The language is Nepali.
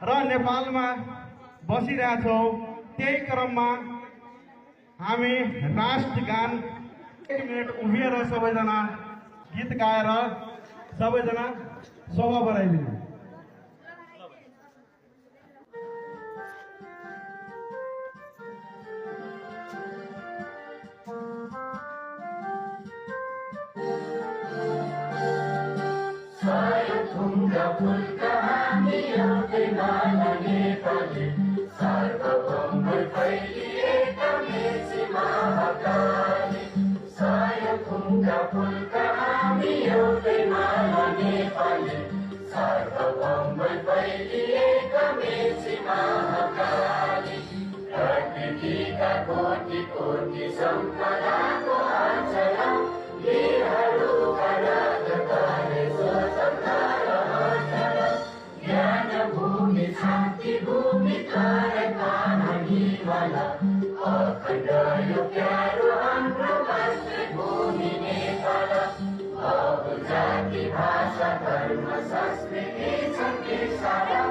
र नेपालमा बसिरहेछौँ। त्यही क्रममा हामी राष्ट्रगान 1 मिनट उभिएर सबैजना गीत गाएर सबैजना शोभा बढाइदिनु। सायथुङ्गा फुलका हामी एउटै माला नेपाली, सार्वभौमै फैलिएका मेची महाकाली। सायथुङ्गा फुलका हामी एउटै माला नेपाली, सार्वभौमै फैलिएका मेची महाकाली। प्रकृतिका कोटि कोटि सम्पदाको आचरण, वीरहरूका राजकाले ज्ञान भूमि शान्ति भूमि तारका हिमाल, अखण्ड यो प्यारो हाम्रो मातृभूमि नेपाल। बहु जाति भाषा धर्म संस्कृति छन् सारा,